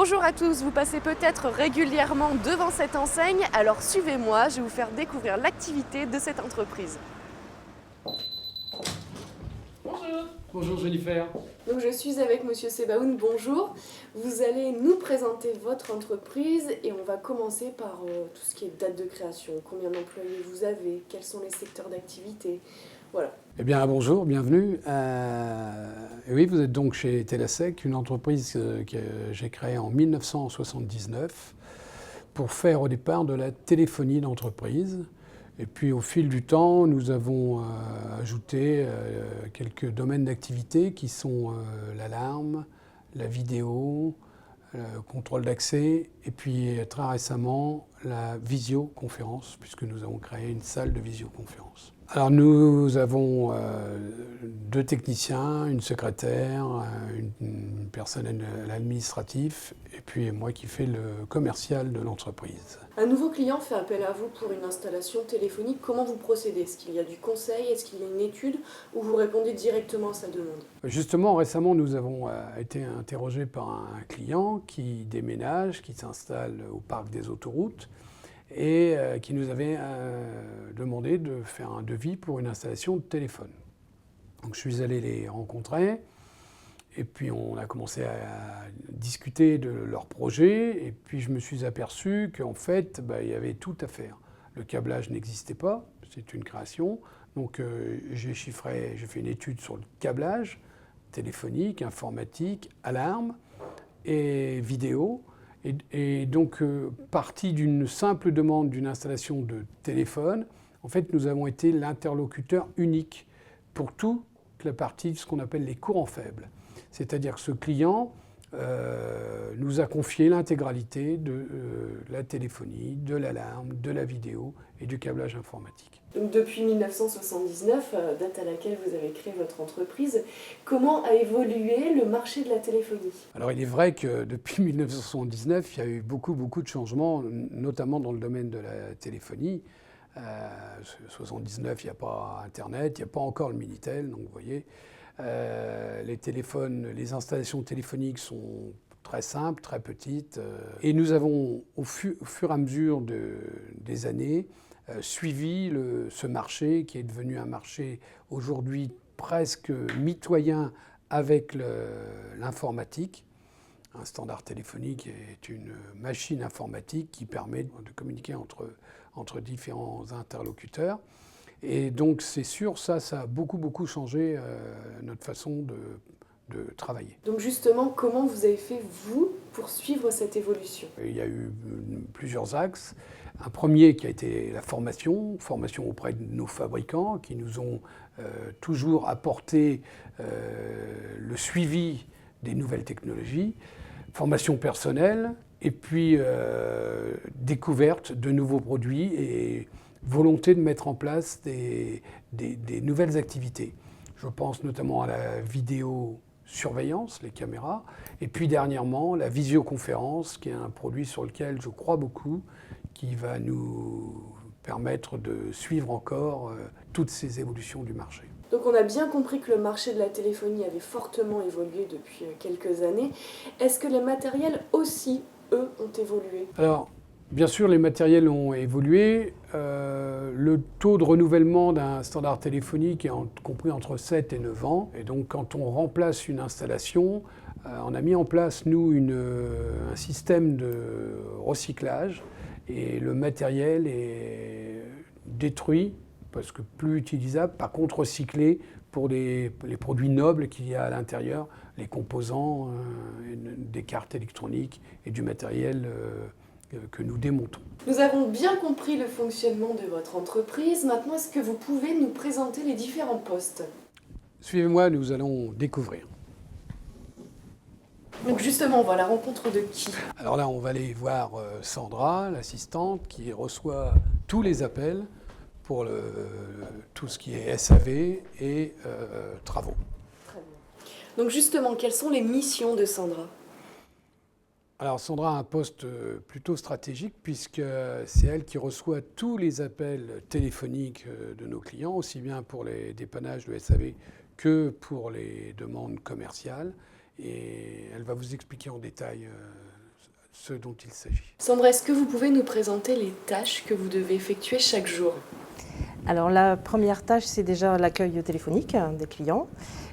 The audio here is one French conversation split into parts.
Bonjour à tous, vous passez peut-être régulièrement devant cette enseigne, alors suivez-moi, je vais vous faire découvrir l'activité de cette entreprise. Bonjour. Bonjour Jennifer. Donc je suis avec Monsieur Sebaoun, bonjour. Vous allez nous présenter votre entreprise et on va commencer par tout ce qui est date de création. Combien d'employés vous avez? Quels sont les secteurs d'activité? Voilà. Eh bien bonjour, bienvenue. Et oui, vous êtes donc chez Telasec, une entreprise que j'ai créée en 1979 pour faire au départ de la téléphonie d'entreprise. Et puis au fil du temps, nous avons ajouté quelques domaines d'activité qui sont l'alarme, la vidéo, le contrôle d'accès et puis très récemment la visioconférence, puisque nous avons créé une salle de visioconférence. Alors nous avons deux techniciens, une secrétaire, une personne à l'administratif et puis moi qui fais le commercial de l'entreprise. Un nouveau client fait appel à vous pour une installation téléphonique. Comment vous procédez? Est-ce qu'il y a du conseil? Est-ce qu'il y a une étude? Ou vous répondez directement à sa demande? Justement, récemment, nous avons été interrogés par un client qui déménage, qui s'installe au parc des autoroutes et qui nous avait demandé de faire un devis pour une installation de téléphone. Donc je suis allé les rencontrer et puis on a commencé à discuter de leur projet et puis je me suis aperçu qu'en fait, il y avait tout à faire. Le câblage n'existait pas, c'est une création. Donc j'ai fait une étude sur le câblage téléphonique, informatique, alarme et vidéo. Et donc, parti d'une simple demande d'une installation de téléphone, en fait, nous avons été l'interlocuteur unique pour toute la partie de ce qu'on appelle les courants faibles. C'est-à-dire que ce client nous a confié l'intégralité de la téléphonie, de l'alarme, de la vidéo et du câblage informatique. Donc depuis 1979, date à laquelle vous avez créé votre entreprise, comment a évolué le marché de la téléphonie? Alors il est vrai que depuis 1979, il y a eu beaucoup de changements, notamment dans le domaine de la téléphonie. 1979, il n'y a pas Internet, il n'y a pas encore le Minitel, donc vous voyez. Les téléphones, les installations téléphoniques sont très simples, très petites. Et nous avons, au fur et à mesure des années, suivi ce marché qui est devenu un marché aujourd'hui presque mitoyen avec l'informatique. Un standard téléphonique est une machine informatique qui permet de communiquer entre différents interlocuteurs. Et donc c'est sûr, ça a beaucoup changé notre façon de travailler. Donc justement, comment vous avez fait, vous, pour suivre cette évolution? Il y a eu plusieurs axes. Un premier qui a été la formation auprès de nos fabricants qui nous ont toujours apporté le suivi des nouvelles technologies, formation personnelle et puis découverte de nouveaux produits et volonté de mettre en place des nouvelles activités. Je pense notamment à la vidéosurveillance, les caméras, et puis dernièrement la visioconférence, qui est un produit sur lequel je crois beaucoup, qui va nous permettre de suivre encore toutes ces évolutions du marché. Donc on a bien compris que le marché de la téléphonie avait fortement évolué depuis quelques années. Est-ce que les matériels aussi, eux, ont évolué? Alors, bien sûr, les matériels ont évolué. Le taux de renouvellement d'un standard téléphonique est compris entre 7 et 9 ans. Et donc, quand on remplace une installation, on a mis en place, nous, un système de recyclage. Et le matériel est détruit, parce que plus utilisable, par contre recyclé pour les produits nobles qu'il y a à l'intérieur, les composants, des cartes électroniques et du matériel que nous démontons. Nous avons bien compris le fonctionnement de votre entreprise. Maintenant, est-ce que vous pouvez nous présenter les différents postes? Suivez-moi, nous allons découvrir. Donc justement, on va à la rencontre de qui? Alors là, on va aller voir Sandra, l'assistante, qui reçoit tous les appels pour tout ce qui est SAV et travaux. Très bien. Donc justement, quelles sont les missions de Sandra? Alors Sandra a un poste plutôt stratégique puisque c'est elle qui reçoit tous les appels téléphoniques de nos clients, aussi bien pour les dépannages de SAV que pour les demandes commerciales. Et elle va vous expliquer en détail ce dont il s'agit. Sandra, est-ce que vous pouvez nous présenter les tâches que vous devez effectuer chaque jour? Alors la première tâche, c'est déjà l'accueil téléphonique des clients,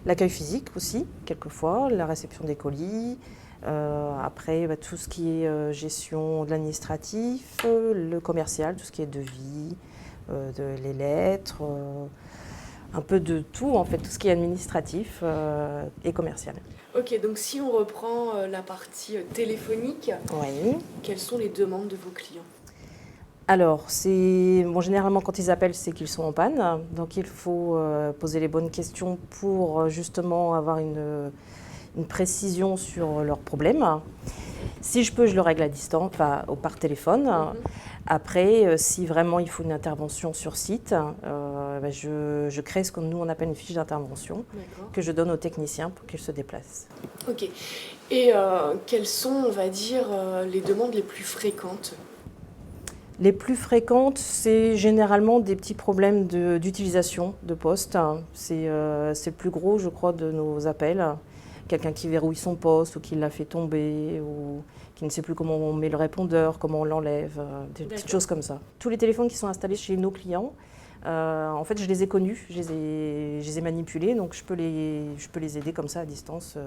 l'accueil physique aussi, quelquefois, la réception des colis, après tout ce qui est gestion de l'administratif, le commercial, tout ce qui est devis, les lettres, un peu de tout en fait, tout ce qui est administratif et commercial. Ok, donc si on reprend la partie téléphonique, Oui. quelles sont les demandes de vos clients? Alors, généralement quand ils appellent, c'est qu'ils sont en panne. Donc il faut poser les bonnes questions pour justement avoir une précision sur leurs problèmes. Si je peux, je le règle à distance, par téléphone. Après, si vraiment il faut une intervention sur site, je crée ce que nous on appelle une fiche d'intervention que je donne aux techniciens pour qu'ils se déplacent. Ok. Et quelles sont, on va dire, les demandes les plus fréquentes? Les plus fréquentes, c'est généralement des petits problèmes d'utilisation de poste. C'est le plus gros, je crois, de nos appels. Quelqu'un qui verrouille son poste ou qui l'a fait tomber ou qui ne sait plus comment on met le répondeur, comment on l'enlève, des petites choses comme ça. Tous les téléphones qui sont installés chez nos clients, en fait, je les ai connus, je les ai manipulés, donc je peux les aider comme ça à distance.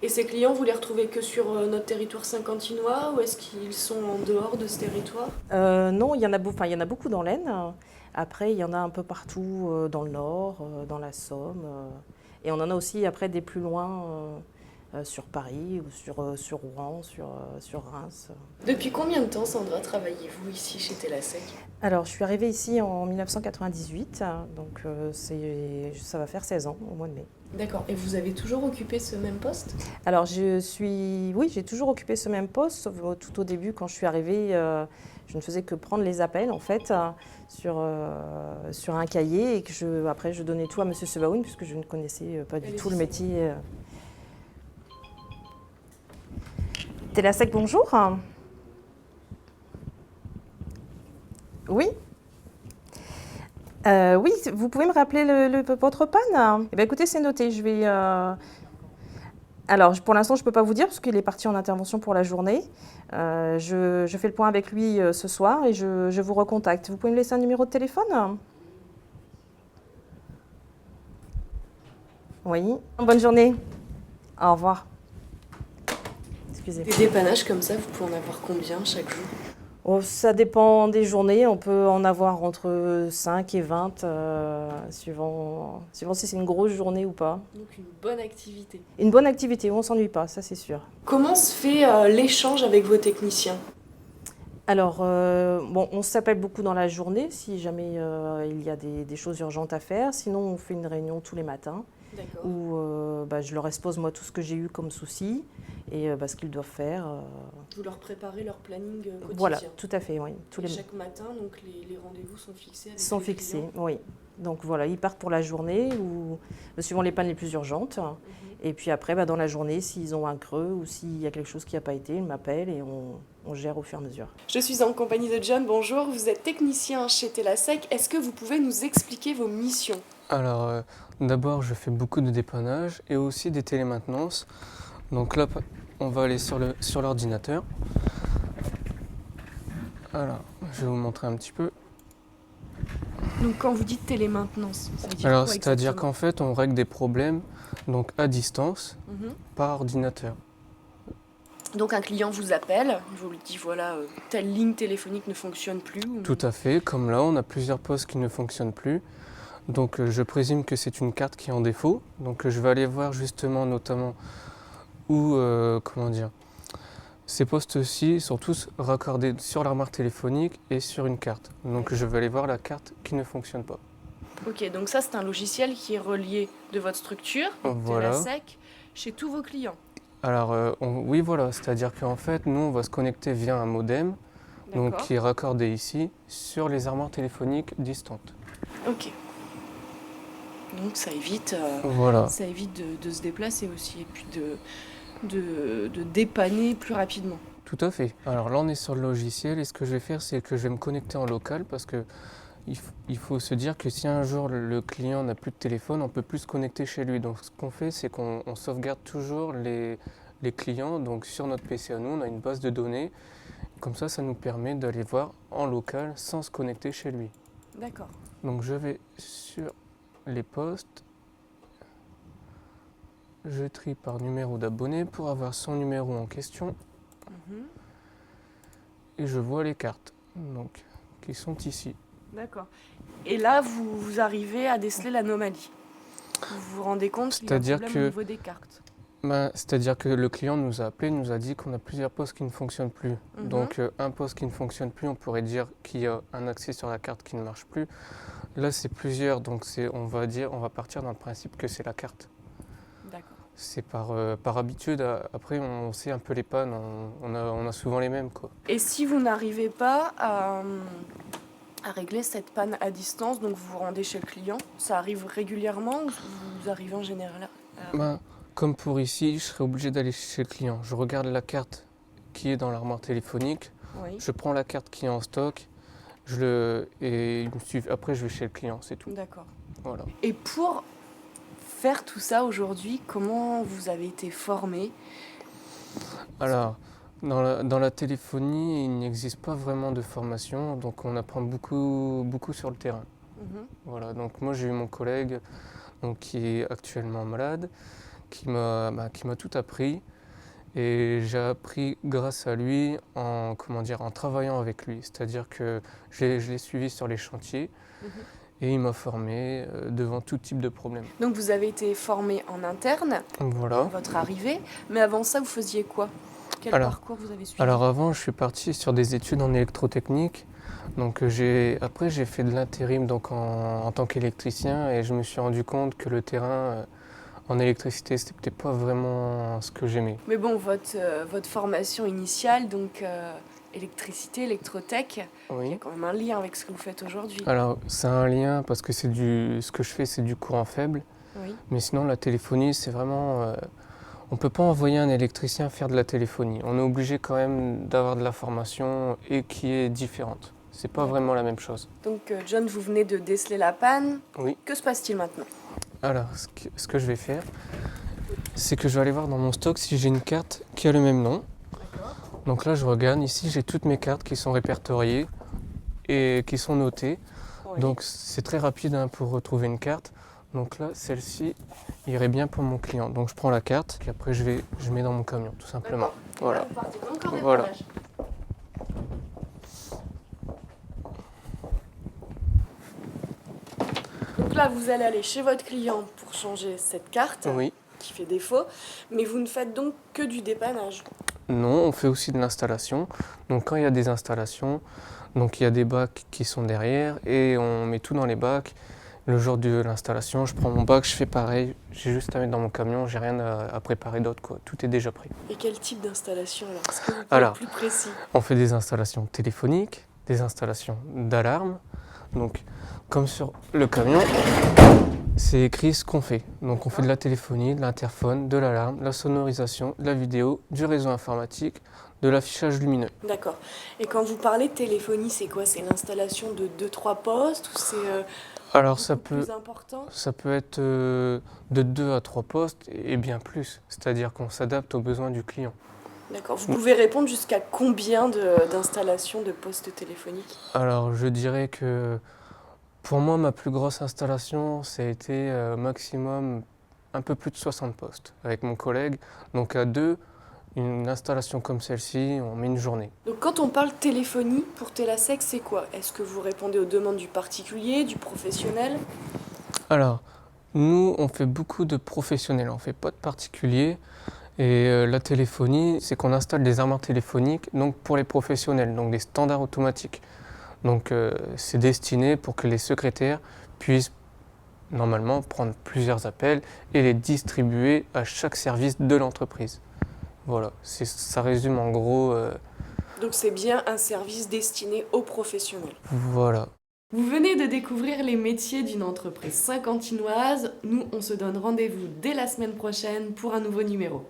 Et ces clients, vous les retrouvez que sur notre territoire saint-quentinois ou est-ce qu'ils sont en dehors de ce territoire? Non, il y en a beaucoup dans l'Aisne. Après, il y en a un peu partout dans le Nord, dans la Somme. Et on en a aussi après des plus loin sur Paris ou sur Rouen, sur Reims. Depuis combien de temps, Sandra, travaillez-vous ici chez Telasec? Alors, je suis arrivée ici en 1998, donc ça va faire 16 ans au mois de mai. D'accord. Et vous avez toujours occupé ce même poste? Alors, oui, j'ai toujours occupé ce même poste, sauf tout au début, quand je suis arrivée, je ne faisais que prendre les appels, en fait, sur un cahier, et après, je donnais tout à Monsieur Sebaoun, puisque je ne connaissais pas du tout le métier. Telasec, bonjour. Oui. Oui, vous pouvez me rappeler votre panne? Eh bien, écoutez, c'est noté. Je vais. Alors, pour l'instant, je ne peux pas vous dire parce qu'il est parti en intervention pour la journée. Je fais le point avec lui ce soir et je vous recontacte. Vous pouvez me laisser un numéro de téléphone? Oui. Bonne journée. Au revoir. Excusez. Des dépannages comme ça, vous pouvez en avoir combien chaque jour? Oh, ça dépend des journées. On peut en avoir entre 5 et 20, suivant si c'est une grosse journée ou pas. Donc une bonne activité. Une bonne activité, on ne s'ennuie pas, ça c'est sûr. Comment se fait l'échange avec vos techniciens? Alors, on s'appelle beaucoup dans la journée si jamais il y a des choses urgentes à faire. Sinon, on fait une réunion tous les matins où je leur expose moi tout ce que j'ai eu comme souci et ce qu'ils doivent faire. Vous leur préparez leur planning quotidien? Voilà, tout à fait, oui. Chaque matin, donc les rendez-vous sont fixés avec sont les fixés, clients. oui. Donc voilà, ils partent pour la journée ou suivant les pannes les plus urgentes. Et puis après, dans la journée, s'ils ont un creux ou s'il y a quelque chose qui n'a pas été, ils m'appellent et on gère au fur et à mesure. Je suis en compagnie de John, bonjour. Vous êtes technicien chez Telasec. Est-ce que vous pouvez nous expliquer vos missions? Alors, d'abord, je fais beaucoup de dépannage et aussi des télémaintenances. Donc là, on va aller sur l'ordinateur. Alors, je vais vous montrer un petit peu. Donc quand vous dites télémaintenance, ça veut dire Alors, quoi c'est-à-dire exactement? qu'en fait, on règle des problèmes donc à distance par ordinateur. Donc un client vous appelle, il vous dit voilà, telle ligne téléphonique ne fonctionne plus. Tout à fait, comme là, on a plusieurs postes qui ne fonctionnent plus. Donc je présume que c'est une carte qui est en défaut. Donc je vais aller voir justement notamment où, ces postes-ci sont tous raccordés sur l'armoire téléphonique et sur une carte. Donc je vais aller voir la carte qui ne fonctionne pas. Ok, donc ça c'est un logiciel qui est relié de votre structure, Voilà. Telasec, chez tous vos clients. Alors oui voilà, c'est-à-dire qu'en fait nous on va se connecter via un modem donc, qui est raccordé ici sur les armoires téléphoniques distantes. Ok. Donc ça évite, Voilà. ça évite de se déplacer aussi et puis de dépanner plus rapidement. Tout à fait. Alors là on est sur le logiciel et ce que je vais faire c'est que je vais me connecter en local parce que il faut se dire que si un jour le client n'a plus de téléphone, on ne peut plus se connecter chez lui. Donc ce qu'on fait c'est qu'on sauvegarde toujours les clients. Donc sur notre PC à nous, on a une base de données. Comme ça nous permet d'aller voir en local sans se connecter chez lui. D'accord. Donc je vais sur les postes. Je trie par numéro d'abonné pour avoir son numéro en question. Mhm. Et je vois les cartes donc, qui sont ici. D'accord. Et là, vous arrivez à déceler l'anomalie. Vous vous rendez compte qu'il y a un C'est-à-dire problème au que- niveau des cartes. C'est-à-dire que le client nous a appelé, nous a dit qu'on a plusieurs postes qui ne fonctionnent plus. Mhm. Donc un poste qui ne fonctionne plus, on pourrait dire qu'il y a un accès sur la carte qui ne marche plus. Là, c'est plusieurs, donc on va partir dans le principe que c'est la carte. D'accord. C'est par habitude. Après, on sait un peu les pannes, on a souvent les mêmes, quoi. Et si vous n'arrivez pas à régler cette panne à distance, donc vous vous rendez chez le client, ça arrive régulièrement ou vous arrivez en général Comme pour ici, je serais obligé d'aller chez le client. Je regarde la carte qui est dans l'armoire téléphonique, Oui. je prends la carte qui est en stock, après je vais chez le client, c'est tout. D'accord. Voilà. Et pour faire tout ça aujourd'hui, comment vous avez été formé? Alors, dans la téléphonie, il n'existe pas vraiment de formation, donc on apprend beaucoup sur le terrain. Mhm. Voilà, donc moi j'ai eu mon collègue qui est actuellement malade, qui m'a tout appris. Et j'ai appris grâce à lui en travaillant avec lui. C'est-à-dire que je l'ai suivi sur les chantiers et il m'a formé devant tout type de problème. Donc vous avez été formé en interne à Voilà. votre arrivée, mais avant ça vous faisiez quoi? Quel parcours vous avez suivi? Alors avant, je suis parti sur des études en électrotechnique. Donc après j'ai fait de l'intérim en tant qu'électricien et je me suis rendu compte que le terrain en électricité, c'était peut-être pas vraiment ce que j'aimais. Mais bon, votre formation initiale, donc électricité, électrotech, il y Oui. a quand même un lien avec ce que vous faites aujourd'hui. Alors c'est un lien parce que ce que je fais, c'est du courant faible. Oui. Mais sinon, la téléphonie, c'est vraiment... on ne peut pas envoyer un électricien faire de la téléphonie. On est obligé quand même d'avoir de la formation et qui est différente. C'est pas D'accord. vraiment la même chose. Donc John, vous venez de déceler la panne. Oui. Que se passe-t-il maintenant? Alors, ce que je vais faire, c'est que je vais aller voir dans mon stock si j'ai une carte qui a le même nom. D'accord. Donc là, je regarde. Ici, j'ai toutes mes cartes qui sont répertoriées et qui sont notées. Oui. Donc, c'est très rapide pour retrouver une carte. Donc là, celle-ci irait bien pour mon client. Donc, je prends la carte et après, je mets dans mon camion, tout simplement. Voilà. Vous partez dans le corps Voilà. dépannage. Donc là, vous allez aller chez votre client pour changer cette carte Oui. qui fait défaut, mais vous ne faites donc que du dépannage. Non, on fait aussi de l'installation. Donc quand il y a des installations, donc il y a des bacs qui sont derrière et on met tout dans les bacs. Le jour de l'installation, je prends mon bac, je fais pareil. J'ai juste à mettre dans mon camion, j'ai rien à préparer d'autre, quoi. Tout est déjà prêt. Et quel type d'installation alors? Est-ce que vous pouvez Alors, être plus précis? On fait des installations téléphoniques, des installations d'alarme. Donc comme sur le camion, c'est écrit ce qu'on fait. Donc on fait de la téléphonie, de l'interphone, de l'alarme, de la sonorisation, de la vidéo, du réseau informatique, de l'affichage lumineux. D'accord. Et quand vous parlez de téléphonie, c'est quoi? C'est l'installation de 2-3 postes ou c'est Alors ça peut plus important? être de 2 à 3 postes et bien plus. C'est-à-dire qu'on s'adapte aux besoins du client. D'accord. Vous pouvez répondre jusqu'à combien d'installations de postes téléphoniques? Alors je dirais que pour moi, ma plus grosse installation, ça a été maximum un peu plus de 60 postes avec mon collègue. Donc à deux, une installation comme celle-ci, on met une journée. Donc quand on parle téléphonie, pour Telasec, c'est quoi? Est-ce que vous répondez aux demandes du particulier, du professionnel? Alors, nous, on fait beaucoup de professionnels, on ne fait pas de particuliers. Et la téléphonie, c'est qu'on installe des armoires téléphoniques donc pour les professionnels, donc des standards automatiques. Donc c'est destiné pour que les secrétaires puissent normalement prendre plusieurs appels et les distribuer à chaque service de l'entreprise. Voilà, ça résume en gros. Donc c'est bien un service destiné aux professionnels. Voilà. Vous venez de découvrir les métiers d'une entreprise saint-quentinoise. Nous, on se donne rendez-vous dès la semaine prochaine pour un nouveau numéro.